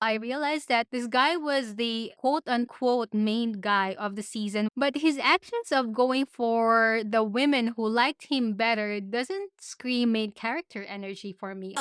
I realized that this guy was the quote unquote main guy of the season, but his actions of going for the women who liked him better doesn't scream main character energy for me.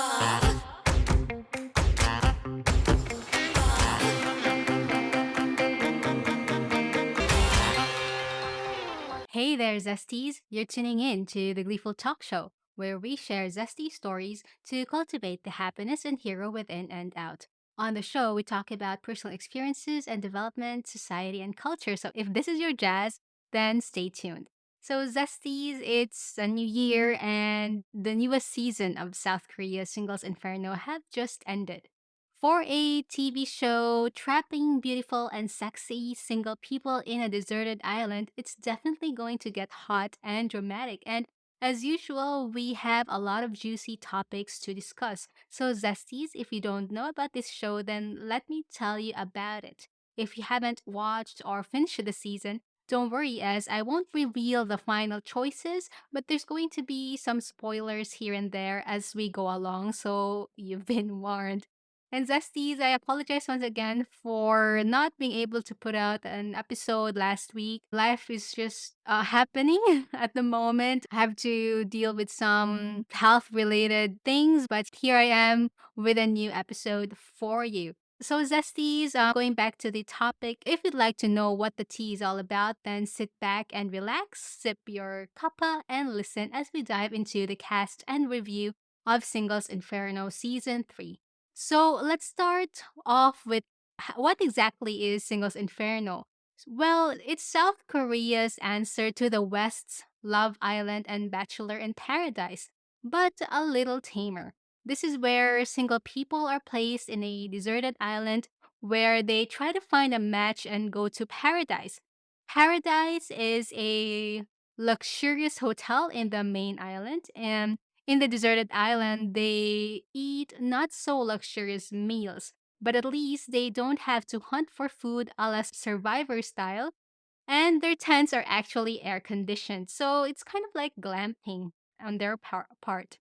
Hey there, Zesties! You're tuning in to the Gleeful Talkshow, where we share zesty stories to cultivate the happiness and hero within and out. On the show, we talk about personal experiences and development, society, and culture. So if this is your jazz, then stay tuned. So, Zesties, it's a new year, and the newest season of South Korea's Singles Inferno have just ended. For a TV show trapping beautiful and sexy single people in a deserted island, it's definitely going to get hot and dramatic. And as usual, we have a lot of juicy topics to discuss. So, Zesties, if you don't know about this show, then let me tell you about it. If you haven't watched or finished the season, don't worry, as I won't reveal the final choices, but there's going to be some spoilers here and there as we go along, so you've been warned. And Zesties, I apologize once again for not being able to put out an episode last week. Life is just happening at the moment. I have to deal with some health related things, but here I am with a new episode for you. So, Zesties, going back to the topic, if you'd like to know what the tea is all about, then sit back and relax, sip your cuppa, and listen as we dive into the cast and review of Singles Inferno Season 3. So let's start off with what exactly is Singles Inferno? Well, it's South Korea's answer to the West's Love Island and Bachelor in Paradise, but a little tamer. This is where single people are placed in a deserted island where they try to find a match and go to paradise. Paradise is a luxurious hotel in the main island, and in the deserted island, they eat not so luxurious meals, but at least they don't have to hunt for food a la survivor style, and their tents are actually air conditioned. So it's kind of like glamping on their part.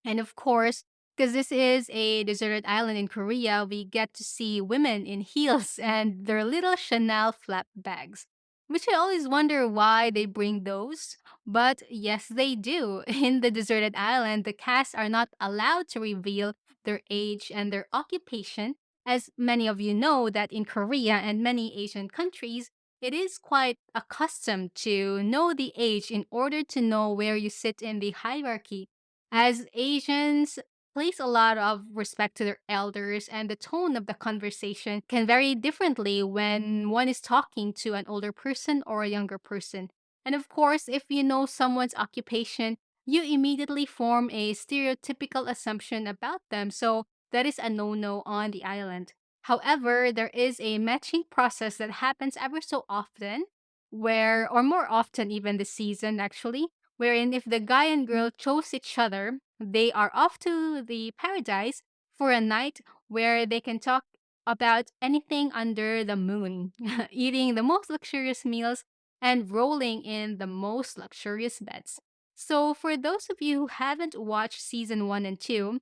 And of course, because this is a deserted island in Korea, we get to see women in heels and their little Chanel flap bags, which I always wonder why they bring those. But yes, they do. In the deserted island, the cast are not allowed to reveal their age and their occupation. As many of you know, that in Korea and many Asian countries, it is quite accustomed to know the age in order to know where you sit in the hierarchy, as Asians place a lot of respect to their elders, and the tone of the conversation can vary differently when one is talking to an older person or a younger person. And of course, if you know someone's occupation, you immediately form a stereotypical assumption about them. So that is a no no on the island. However, there is a matching process that happens ever so often, or more often even this season actually, wherein if the guy and girl chose each other, they are off to the paradise for a night where they can talk about anything under the moon, eating the most luxurious meals and rolling in the most luxurious beds. So, for those of you who haven't watched season 1 and 2,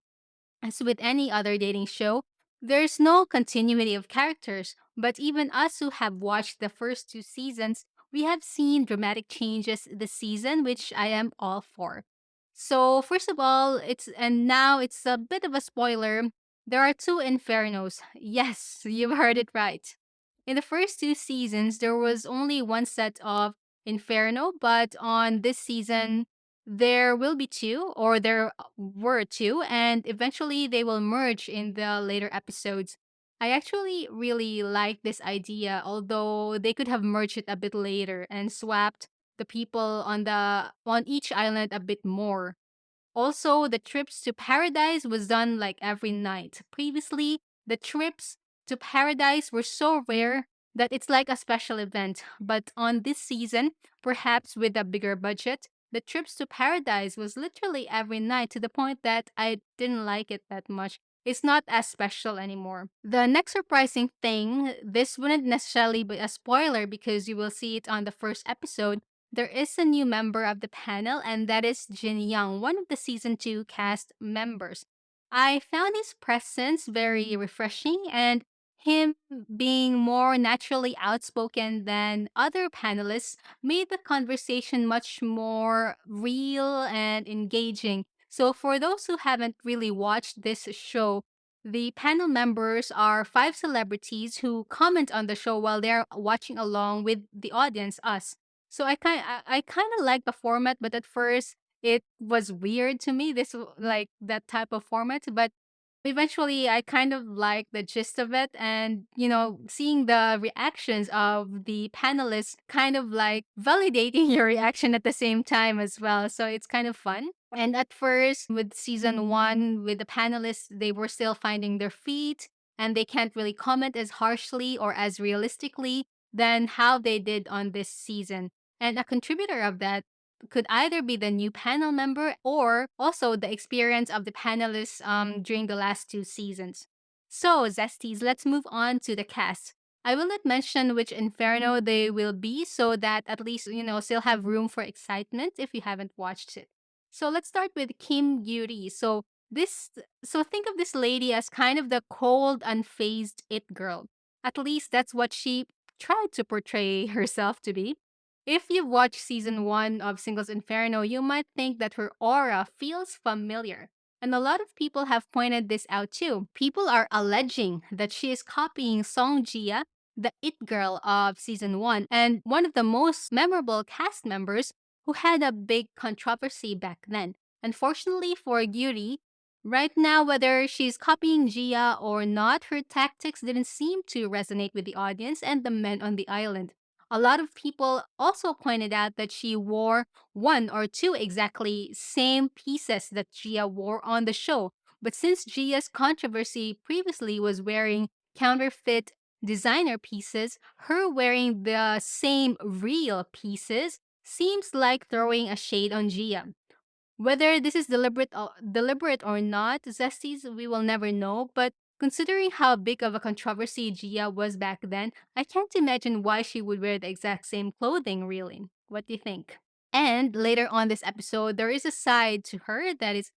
as with any other dating show, there's no continuity of characters, but even us who have watched the first two seasons, we have seen dramatic changes this season, which I am all for. So, first of all, now it's a bit of a spoiler. There are two Infernos. Yes, you've heard it right. In the first two seasons, there was only one set of Inferno, but on this season, there will be two, or there were two, and eventually they will merge in the later episodes. I actually really like this idea, although they could have merged it a bit later and swapped the people on each island a bit more. Also, the trips to paradise was done like every night. Previously, the trips to paradise were so rare that it's like a special event. But on this season, perhaps with a bigger budget, the trips to paradise was literally every night, to the point that I didn't like it that much. It's not as special anymore. The next surprising thing, this wouldn't necessarily be a spoiler because you will see it on the first episode. There is a new member of the panel, and that is Jin Young, one of the season 2 cast members. I found his presence very refreshing, and him being more naturally outspoken than other panelists made the conversation much more real and engaging. So, for those who haven't really watched this show, the panel members are five celebrities who comment on the show while they're watching along with the audience, us. So I kind of like the format, but at first it was weird to me. Like that type of format, but eventually I kind of like the gist of it, and seeing the reactions of the panelists kind of like validating your reaction at the same time as well. So it's kind of fun. And at first, with season one, with the panelists, they were still finding their feet, and they can't really comment as harshly or as realistically than how they did on this season. And a contributor of that could either be the new panel member or also the experience of the panelists during the last two seasons. So, Zesties, let's move on to the cast. I will not mention which Inferno they will be so that at least, still have room for excitement if you haven't watched it. So let's start with Kim Yuri. This so think of this lady as kind of the cold, unfazed it girl. At least that's what she tried to portray herself to be. If you've watched season one of Singles Inferno, you might think that her aura feels familiar. And a lot of people have pointed this out too. People are alleging that she is copying Song Jia, the it girl of season one, and one of the most memorable cast members who had a big controversy back then. Unfortunately for Gyuri, right now, whether she's copying Jia or not, her tactics didn't seem to resonate with the audience and the men on the island. A lot of people also pointed out that she wore one or two exactly same pieces that Gia wore on the show. But since Gia's controversy previously was wearing counterfeit designer pieces, her wearing the same real pieces seems like throwing a shade on Gia. Whether this is deliberate or not, Zesties, we will never know. But considering how big of a controversy Gia was back then, I can't imagine why she would wear the exact same clothing, really. What do you think? And later on this episode, there is a side to her that is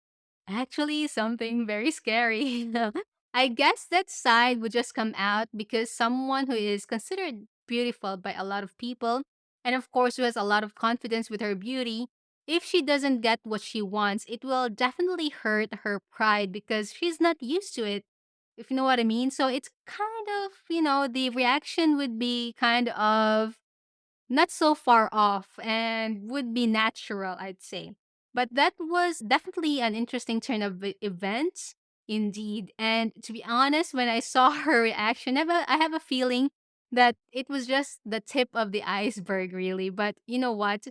actually something very scary. I guess that side would just come out because someone who is considered beautiful by a lot of people, and of course who has a lot of confidence with her beauty, if she doesn't get what she wants, it will definitely hurt her pride because she's not used to it, if you know what I mean. So it's kind of, the reaction would be kind of not so far off and would be natural, I'd say. But that was definitely an interesting turn of events, indeed. And to be honest, when I saw her reaction, I have a feeling that it was just the tip of the iceberg, really. But you know what?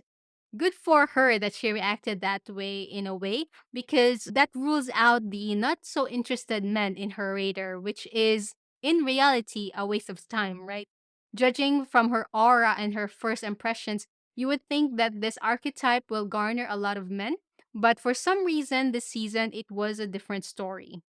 Good for her that she reacted that way in a way, because that rules out the not so interested men in her radar, which is in reality a waste of time, right? Judging from her aura and her first impressions, you would think that this archetype will garner a lot of men, but for some reason this season it was a different story.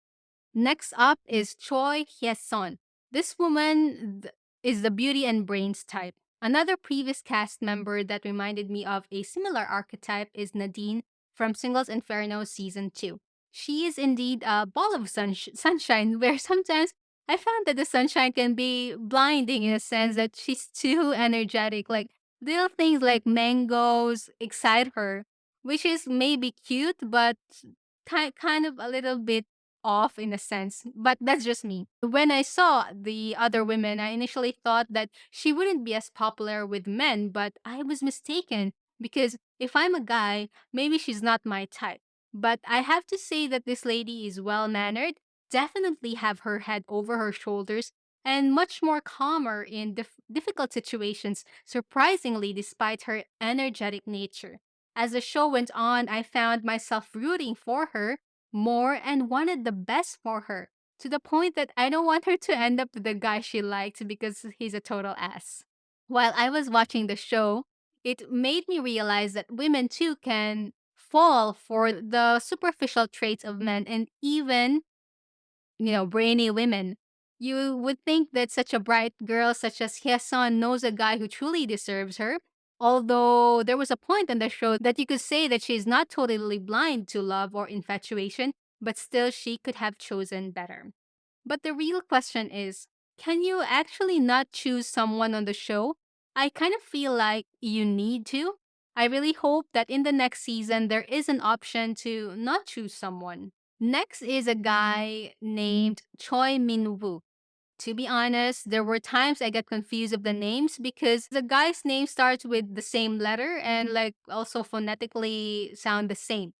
Next up is Choi Hye-sun. This woman is the beauty and brains type. Another previous cast member that reminded me of a similar archetype is Nadine from Singles Inferno Season 2. She is indeed a ball of sunshine, where sometimes I found that the sunshine can be blinding in a sense that she's too energetic. Like little things like mangoes excite her, which is maybe cute, but kind of a little bit off in a sense, but that's just me. When I saw the other women, I initially thought that she wouldn't be as popular with men, but I was mistaken because if I'm a guy, maybe she's not my type. But I have to say that this lady is well mannered, definitely have her head over her shoulders, and much more calmer in difficult situations, surprisingly, despite her energetic nature. As the show went on, I found myself rooting for her more and wanted the best for her, to the point that I don't want her to end up with the guy she liked because he's a total ass. While I was watching the show, it made me realize that women too can fall for the superficial traits of men, and even brainy women. You would think that such a bright girl such as Hyesun knows a guy who truly deserves her. Although there was a point in the show that you could say that she's not totally blind to love or infatuation, but still she could have chosen better. But the real question is, can you actually not choose someone on the show? I kind of feel like you need to. I really hope that in the next season there is an option to not choose someone. Next is a guy named Choi Min Woo. To be honest, there were times I get confused of the names because the guy's name starts with the same letter and like also phonetically sound the same.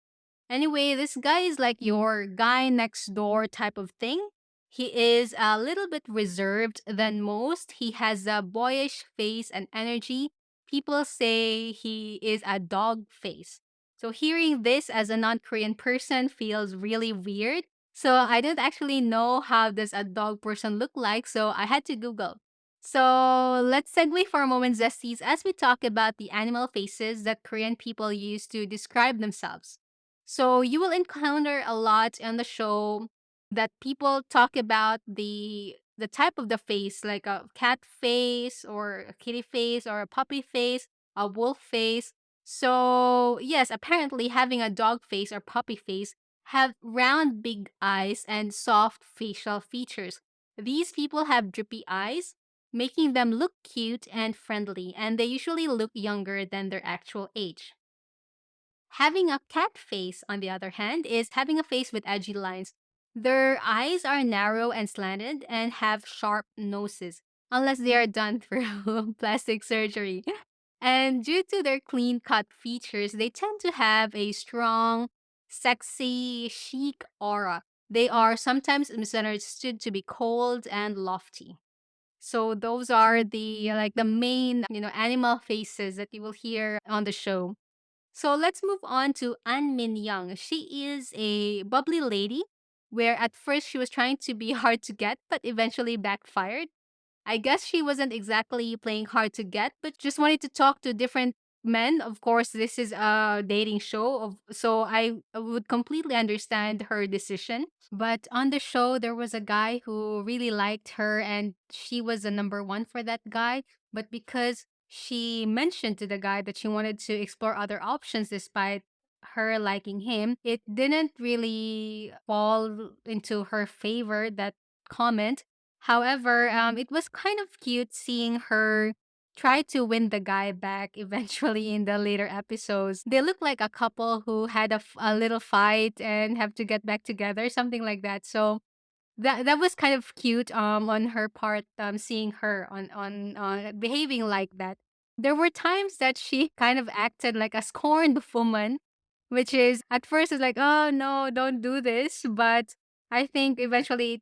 Anyway, this guy is like your guy next door type of thing. He is a little bit reserved than most. He has a boyish face and energy. People say he is a dog face. So hearing this as a non-Korean person feels really weird. So I didn't actually know how does a dog person look like, so I had to Google. So let's segue for a moment, Zesties, as we talk about the animal faces that Korean people use to describe themselves. So you will encounter a lot on the show that people talk about the type of the face, like a cat face or a kitty face or a puppy face, a wolf face. So yes, apparently having a dog face or puppy face have round big eyes and soft facial features. These people have drippy eyes, making them look cute and friendly, and they usually look younger than their actual age. Having a cat face, on the other hand, is having a face with edgy lines. Their eyes are narrow and slanted and have sharp noses, unless they are done through plastic surgery. And due to their clean cut features, they tend to have a strong, sexy, chic aura. They are sometimes misunderstood to be cold and lofty. So those are the main, animal faces that you will hear on the show. So let's move on to An Min Young. She is a bubbly lady where at first she was trying to be hard to get, but eventually backfired. I guess she wasn't exactly playing hard to get, but just wanted to talk to different men. Of course, this is a dating show, so I would completely understand her decision. But on the show, there was a guy who really liked her, and she was the number one for that guy. But because she mentioned to the guy that she wanted to explore other options despite her liking him, it didn't really fall into her favor, that comment. However, it was kind of cute seeing her try to win the guy back eventually in the later episodes. They look like a couple who had a little fight and have to get back together, something like that. So that was kind of cute on her part, seeing her on behaving like that. There were times that she kind of acted like a scorned woman, which is at first it's like, oh no, don't do this, but I think eventually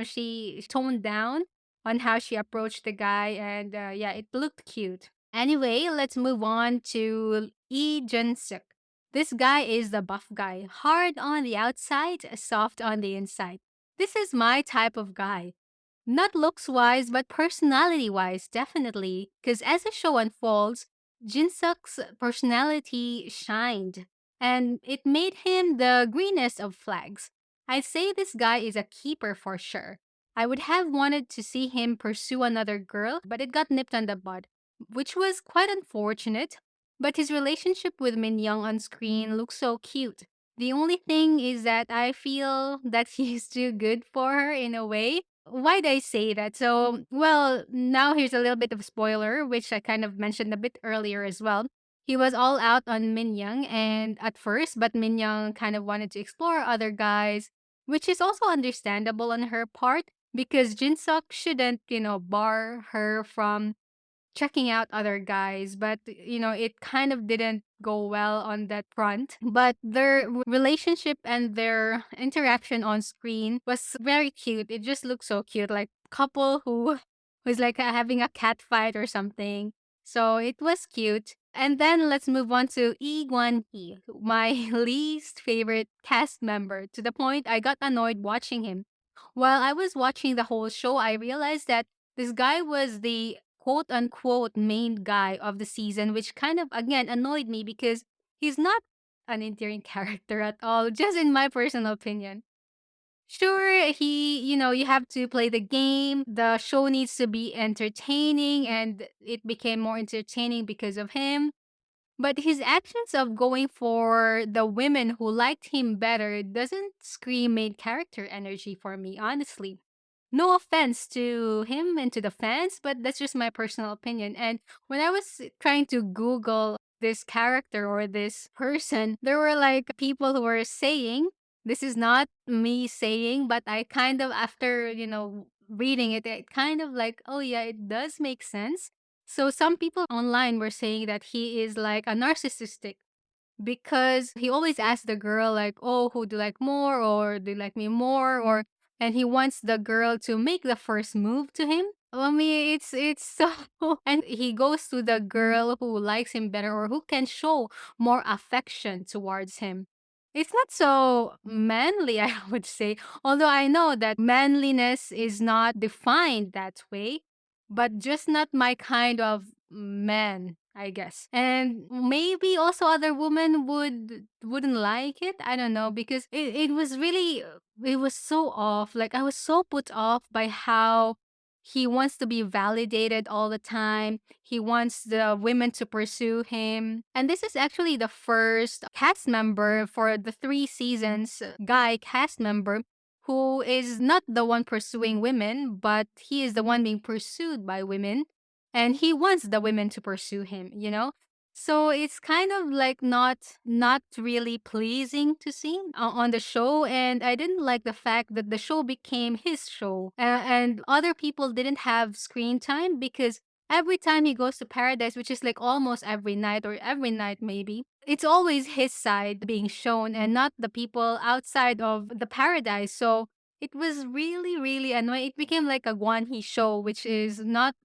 she toned down on how she approached the guy, and yeah, it looked cute. Anyway, let's move on to Lee Jun Suk. This guy is the buff guy, hard on the outside, soft on the inside. This is my type of guy. Not looks wise, but personality wise, definitely. Because as the show unfolds, Jinsuk's personality shined, and it made him the greenest of flags. I'd say this guy is a keeper for sure. I would have wanted to see him pursue another girl, but it got nipped on the bud, which was quite unfortunate. But his relationship with Min Young on screen looks so cute. The only thing is that I feel that he's too good for her in a way. Why'd I say that? So, well, now here's a little bit of spoiler, which I kind of mentioned a bit earlier as well. He was all out on Min Young and at first, but Min Young kind of wanted to explore other guys, which is also understandable on her part because Jinsuk shouldn't, bar her from checking out other guys, but it kind of didn't go well on that front. But their relationship and their interaction on screen was very cute. It just looked so cute, like couple who was like having a cat fight or something. So it was cute. And then let's move on to Lee Guan Hee, my least favorite cast member, to the point I got annoyed watching him. While I was watching the whole show, I realized that this guy was the quote unquote main guy of the season, which kind of again annoyed me because he's not an endearing character at all, just in my personal opinion. Sure, you have to play the game. The show needs to be entertaining, and it became more entertaining because of him. But his actions of going for the women who liked him better doesn't scream main character energy for me, honestly. No offense to him and to the fans, but that's just my personal opinion. And when I was trying to Google this character or this person, there were like people who were saying, this is not me saying, but I kind of, after, reading it, it kind of like, oh yeah, it does make sense. So some people online were saying that he is like a narcissistic because he always asks the girl like, "Oh, who do you like more?" or "Do you like me more?" or and he wants the girl to make the first move to him. I mean, it's so and he goes to the girl who likes him better or who can show more affection towards him. It's not so manly, I would say. Although I know that manliness is not defined that way, but just not my kind of man, I guess. And maybe also other women wouldn't like it. I don't know because it was really it was so off. Like I was so put off by how he wants to be validated all the time. He wants the women to pursue him. And this is actually the first cast member for the 3 seasons, guy cast member who is not the one pursuing women, but he is the one being pursued by women. And he wants the women to pursue him. So it's kind of like not really pleasing to see on the show, and I didn't like the fact that the show became his show, and other people didn't have screen time because every time he goes to paradise, which is like almost every night or every night maybe, it's always his side being shown and not the people outside of the paradise. So it was really, really annoying. It became like a one he show, which is not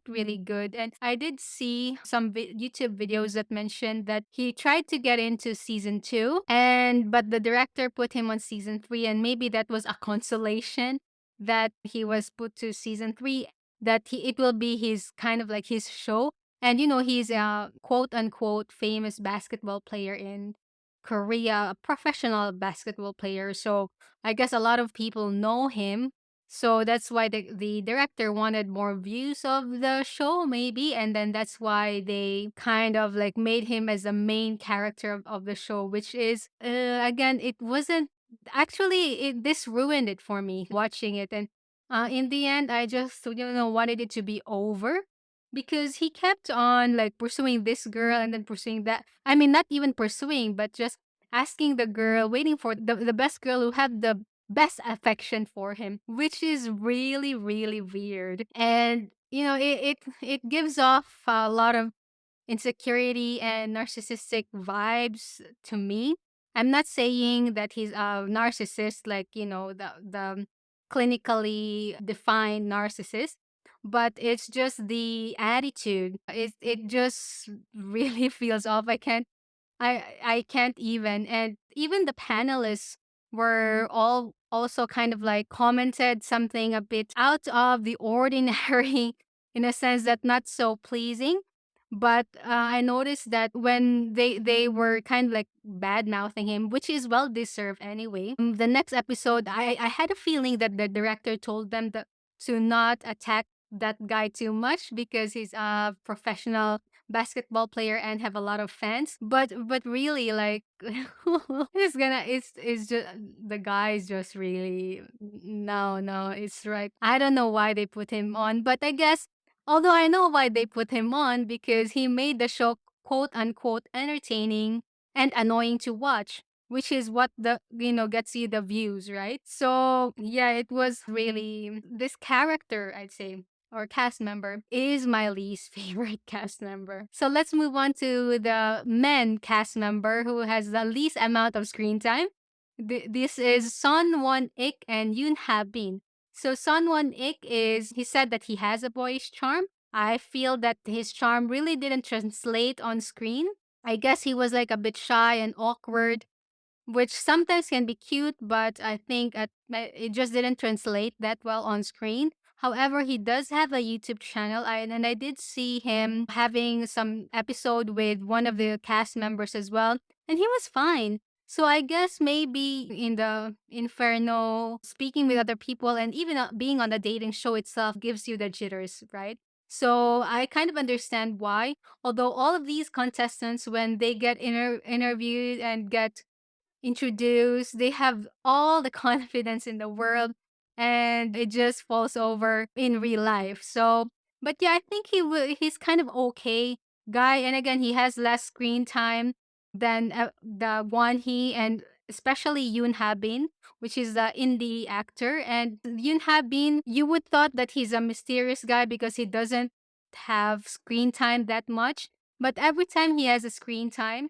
really good. And I did see some YouTube videos that mentioned that he tried to get into season 2 and but the director put him on season 3, and maybe that was a consolation that he was put to season 3, that it will be his kind of like his show. And he's a quote unquote famous basketball player in Korea, a professional basketball player. So I guess a lot of people know him, so that's why the director wanted more views of the show, maybe. And then that's why they kind of like made him as the main character of the show, which is, again, it wasn't actually, this ruined it for me watching it. And in the end, I just, wanted it to be over because he kept on like pursuing this girl and then pursuing that. I mean, not even pursuing, but just asking the girl, waiting for the best girl who had the best affection for him, which is really, really weird. And it gives off a lot of insecurity and narcissistic vibes to me. I'm not saying that he's a narcissist, like the clinically defined narcissist, but it's just the attitude. It just really feels off. I can't even. And even the panelists were all also kind of like commented something a bit out of the ordinary in a sense that not so pleasing. But I noticed that when they were kind of like bad mouthing him, which is well deserved anyway. The next episode, I had a feeling that the director told them that to not attack that guy too much because he's a professional basketball player and have a lot of fans. But really, like, it's just the guy is just really, no, it's right. I don't know why they put him on, but I guess, although I know why they put him on, because he made the show quote unquote entertaining and annoying to watch, which is what the gets you the views, right? So yeah, it was really this character, I'd say, or cast member, is my least favorite cast member. So let's move on to the men cast member who has the least amount of screen time. This is Son Won Ik and Yoon Ha Bin. So Son Won Ik he said that he has a boyish charm. I feel that his charm really didn't translate on screen. I guess he was like a bit shy and awkward, which sometimes can be cute, but I think it just didn't translate that well on screen. However, he does have a YouTube channel, and I did see him having some episode with one of the cast members as well, and he was fine. So I guess maybe in the Inferno, speaking with other people and even being on the dating show itself gives you the jitters, right? So I kind of understand why. Although all of these contestants, when they get interviewed and get introduced, they have all the confidence in the world, and it just falls over in real life. So, but yeah, I think he's kind of okay guy, and again, he has less screen time than the one he and especially Yoon Habin, which is the indie actor. And Yoon Habin, you would thought that he's a mysterious guy because he doesn't have screen time that much, but every time he has a screen time,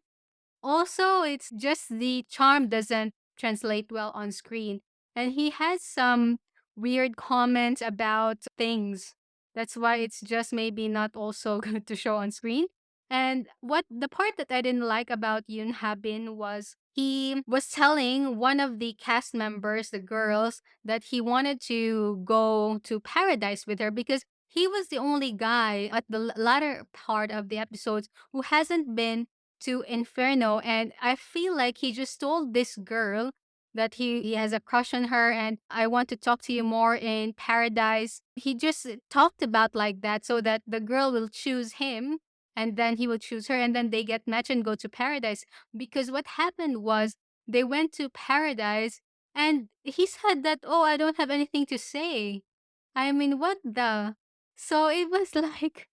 also, it's just the charm doesn't translate well on screen. And he has some weird comments about things. That's why it's just maybe not also good to show on screen. And what the part that I didn't like about Yoon Habin was he was telling one of the cast members, the girls, that he wanted to go to paradise with her because he was the only guy at the latter part of the episodes who hasn't been to Inferno. And I feel like he just told this girl that he has a crush on her and I want to talk to you more in paradise. He just talked about like that so that the girl will choose him and then he will choose her and then they get matched and go to paradise. Because what happened was they went to paradise and he said that, oh, I don't have anything to say. I mean, what the? So it was like,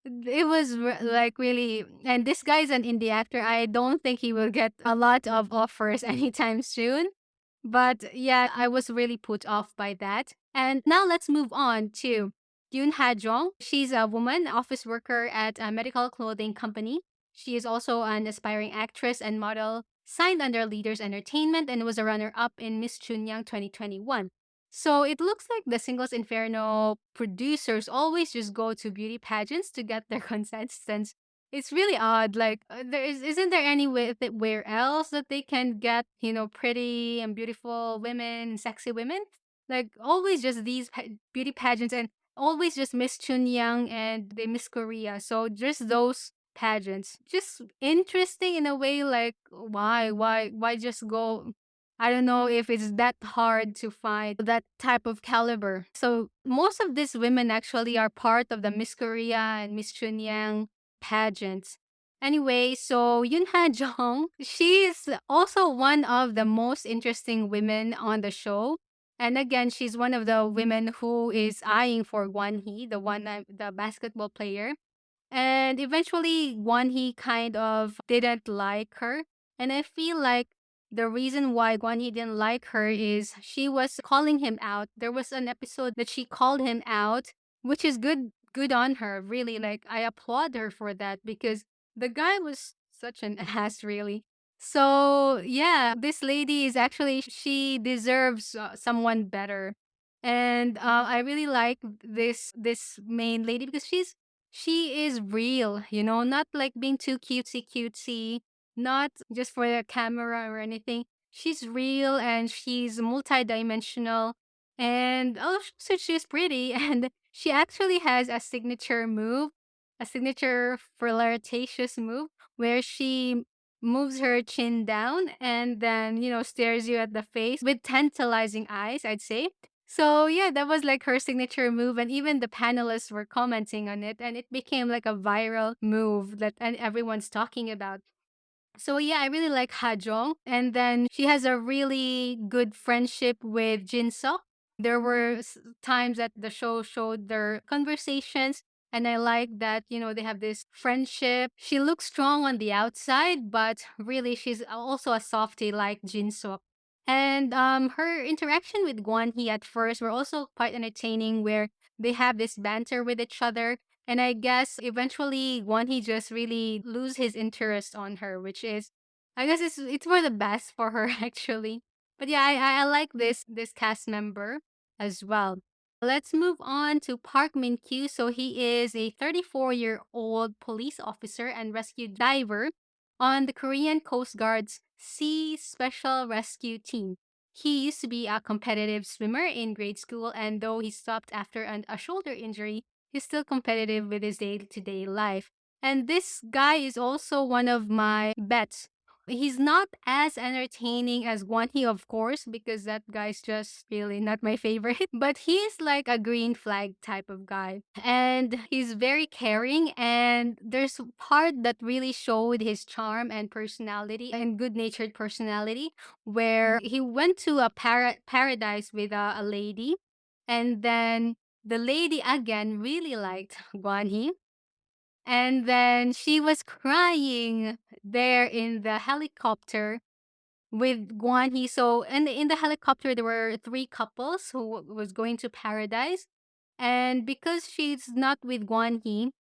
it was like really, and this guy's an indie actor. I don't think he will get a lot of offers anytime soon. But yeah, I was really put off by that. And now let's move on to Yoon Ha Jong. She's a woman, office worker at a medical clothing company. She is also an aspiring actress and model, signed under Leaders Entertainment, and was a runner up in Miss Chunyang 2021. So it looks like the Singles Inferno producers always just go to beauty pageants to get their contestants. It's really odd. Like, isn't there any way that where else that they can get, pretty and beautiful women, sexy women? Like, always just these beauty pageants and always just Miss Chunyang and the Miss Korea. So just those pageants. Just interesting in a way, like, why just go? I don't know if it's that hard to find that type of caliber. So most of these women actually are part of the Miss Korea and Miss Chunyang pageants. Anyway, so Yoon Ha Jong, she's also one of the most interesting women on the show. And again, she's one of the women who is eyeing for Won Hee, the basketball player. And eventually, Guan Hee kind of didn't like her. And I feel like the reason why Guan Hee didn't like her is she was calling him out. There was an episode that she called him out, which is good on her, really. Like I applaud her for that because the guy was such an ass, really. So yeah, this lady is actually she deserves someone better, and I really like this main lady because she is real, not like being too cutesy cutesy, not just for the camera or anything. She's real and she's multidimensional. And also she's pretty and she actually has a signature move, a signature flirtatious move where she moves her chin down and then, stares you at the face with tantalizing eyes, I'd say. So yeah, that was like her signature move, and even the panelists were commenting on it, and it became like a viral move that and everyone's talking about. So yeah, I really like Hajong. And then she has a really good friendship with Jinseok. There were times that the show showed their conversations, and I like that, they have this friendship. She looks strong on the outside, but really she's also a softie like Jinseok. And her interaction with Guan Hee at first were also quite entertaining, where they have this banter with each other, and I guess eventually one he just really lose his interest on her, which is, I guess it's for the best for her actually. But yeah, I like this cast member as well. Let's move on to Park Min Kyu. So he is a 34-year-old police officer and rescue diver on the Korean Coast Guard's Sea Special Rescue Team. He used to be a competitive swimmer in grade school, and though he stopped after a shoulder injury, he's still competitive with his day to day life. And this guy is also one of my bets. He's not as entertaining as Guan of course, because that guy's just really not my favorite. But he's like a green flag type of guy. And he's very caring. And there's a part that really showed his charm and personality and good natured personality, where he went to a paradise with a lady. And then the lady again really liked Guan, and then she was crying there in the helicopter with Guan Hee. So in the helicopter there were three couples who was going to paradise. And because she's not with Guan Hee,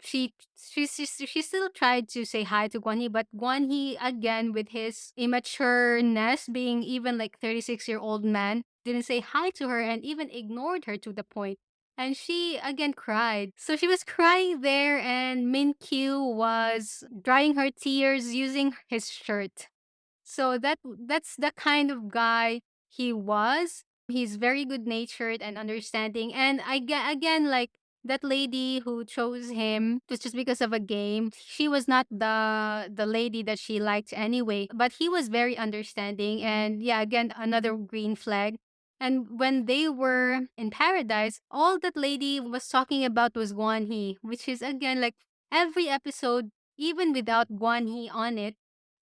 she still tried to say hi to Guan Hee, but Guan Hee again with his immatureness, being even like 36-year-old man, didn't say hi to her and even ignored her to the point. And she again cried. So she was crying there, and Min Kyu was drying her tears using his shirt. So that's the kind of guy he was. He's very good natured and understanding. And again, like that lady who chose him was just because of a game. She was not the lady that she liked anyway. But he was very understanding, and yeah, again another green flag. And when they were in paradise, all that lady was talking about was Guan Hee, which is again like every episode, even without Guan Hee on it,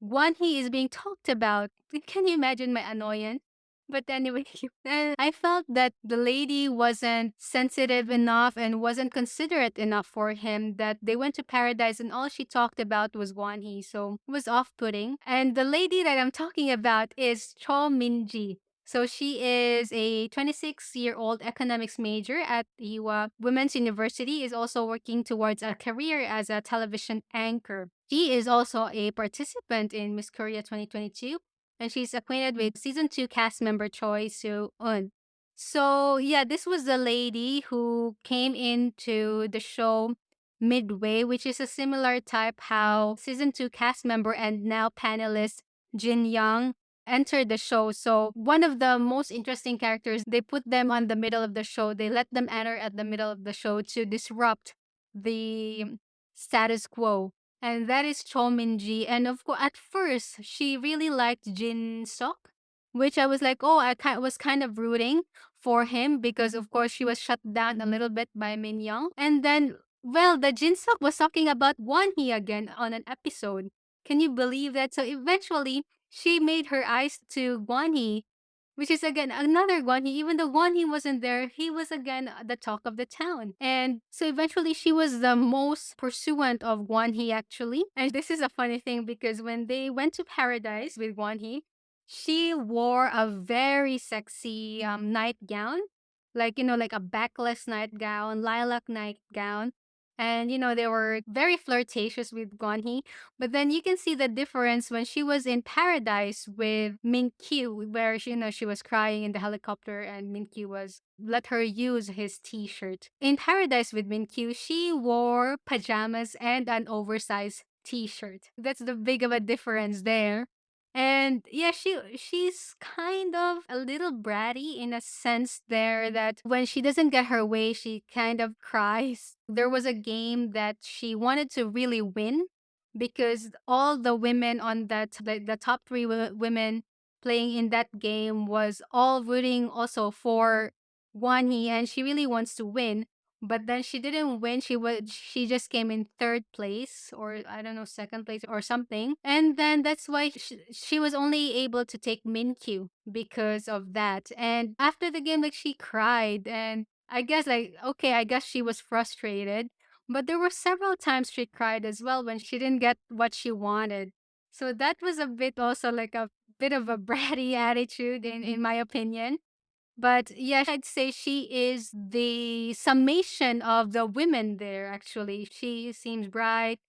Guan Hee is being talked about. Can you imagine my annoyance? But anyway, I felt that the lady wasn't sensitive enough and wasn't considerate enough for him, that they went to paradise and all she talked about was Guan Hee. So it was off putting. And the lady that I'm talking about is Cho Minji. So she is a 26-year-old economics major at Iowa Women's University, is also working towards a career as a television anchor. She is also a participant in Miss Korea 2022, and she's acquainted with season 2 cast member Choi Soo-eun. So, yeah, this was the lady who came into the show midway, which is a similar type how season 2 cast member and now panelist Jin Young entered the show. So, one of the most interesting characters, they put them on the middle of the show. They let them enter at the middle of the show to disrupt the status quo, and that is Cho Min-ji. And of course, at first, she really liked Jin Sok, which I was like, oh, was kind of rooting for him because, of course, she was shut down a little bit by Min Young. And then, well, the Jin Sok was talking about Won Hee again on an episode. Can you believe that? So eventually, she made her eyes to Won Hee, which is again another Guan Hee. Even though Guan Hee wasn't there, he was again the talk of the town. And so eventually she was the most pursuant of Guan Hee actually. And this is a funny thing because when they went to paradise with Guan Hee, she wore a very sexy nightgown. Like, like a backless nightgown, lilac nightgown. And, they were very flirtatious with Guan Hee. But then you can see the difference when she was in paradise with Min Kyu, where she was crying in the helicopter and Min Kyu was let her use his t-shirt. In paradise with Min Kyu, she wore pajamas and an oversized t-shirt. That's the big of a difference there. And yeah, she's kind of a little bratty in a sense there, that when she doesn't get her way, she kind of cries. There was a game that she wanted to really win because all the women on the top three women playing in that game was all rooting also for Guan Hee, and she really wants to win. But then she didn't win. She just came in third place, or I don't know, second place or something. And then that's why she was only able to take Min Kyu because of that. And after the game, like she cried, and I guess like okay, I guess she was frustrated. But there were several times she cried as well when she didn't get what she wanted. So that was a bit also like a bit of a bratty attitude in my opinion. But yeah, I'd say she is the summation of the women there, actually. She seems bright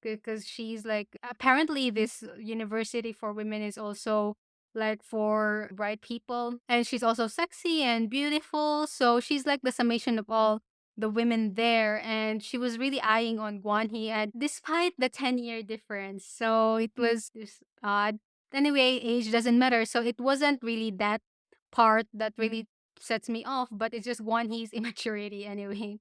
because she's like, apparently, this university for women is also like for bright people. And she's also sexy and beautiful. So she's like the summation of all the women there. And she was really eyeing on Guan Hee, and despite the 10-year difference. So it was just odd. Anyway, age doesn't matter. So it wasn't really that part that really sets me off, but it's just Guan Hee's immaturity anyway.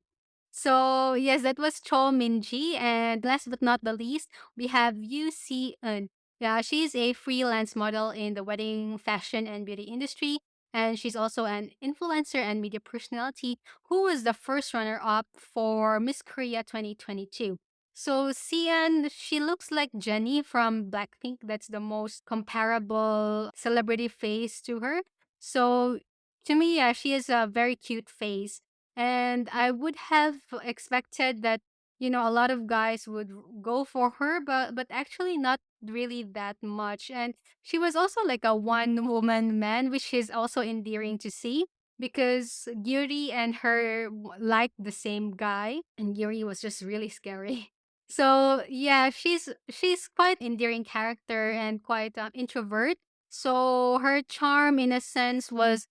So yes, that was Cho Min-ji, and last but not the least, we have Yu Si-eun. Yeah, she's a freelance model in the wedding, fashion, and beauty industry. And she's also an influencer and media personality who was the first runner up for Miss Korea 2022. So, Sian, she looks like Jennie from Blackpink. That's the most comparable celebrity face to her. So, to me, yeah, she has a very cute face. And I would have expected that a lot of guys would go for her, but actually not really that much. And she was also like a one woman man, which is also endearing to see because Yuri and her liked the same guy, and Yuri was just really scary. So yeah, she's quite endearing character and quite introvert. So her charm, in a sense, was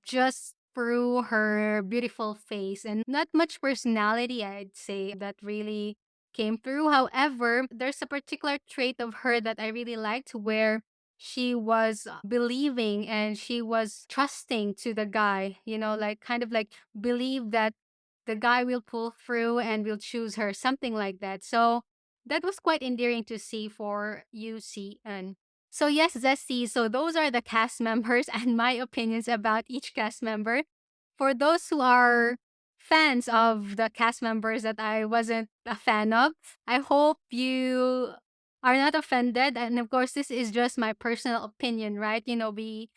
just through her beautiful face and not much personality, I'd say, that really came through. However, there's a particular trait of her that I really liked where she was believing and she was trusting to the guy, like kind of like believe that the guy will pull through and will choose her, something like that. So that was quite endearing to see for UCN. So yes, Zesty. So those are the cast members and my opinions about each cast member. For those who are fans of the cast members that I wasn't a fan of, I hope you are not offended. And of course, this is just my personal opinion, right? We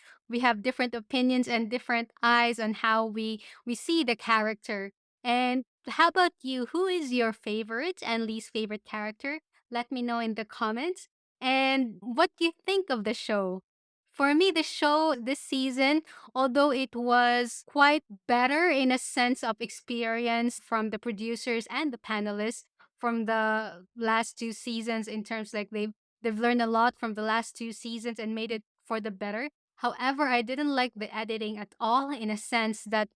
have different opinions and different eyes on how we see the character. And how about you? Who is your favorite and least favorite character? Let me know in the comments. And what do you think of the show? For me, the show this season, although it was quite better in a sense of experience from the producers and the panelists from the last two seasons, in terms like they've learned a lot from the last two seasons and made it for the better. However, I didn't like the editing at all, in a sense that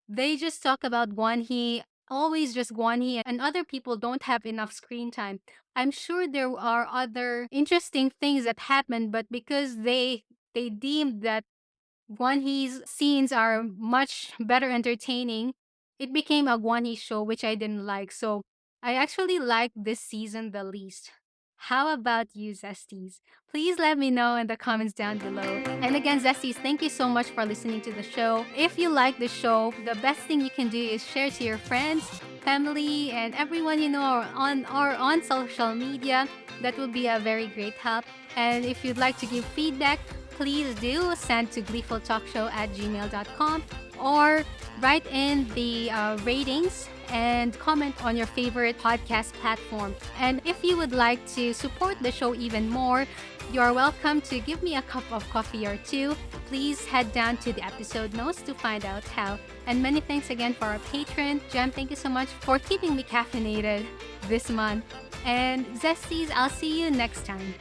they just talk about Guanhee, always just Guanhee, and other people don't have enough screen time. I'm sure there are other interesting things that happen, but because they deemed that Guanhee's scenes are much better entertaining, it became a Guanhee show, which I didn't like. So I actually like this season the least. How about you, Zesties? Please let me know in the comments down below. And again, Zesties, thank you so much for listening to the show. If you like the show, the best thing you can do is share to your friends, family, and everyone you know or on social media. That would be a very great help. And if you'd like to give feedback, please do send to gleefultalkshow@gmail.com or write in the ratings and comment on your favorite podcast platform. And if you would like to support the show even more, you're welcome to give me a cup of coffee or two. Please head down to the episode notes to find out how. And many thanks again for our patron, Jem. Thank you so much for keeping me caffeinated this month. And Zesties, I'll see you next time.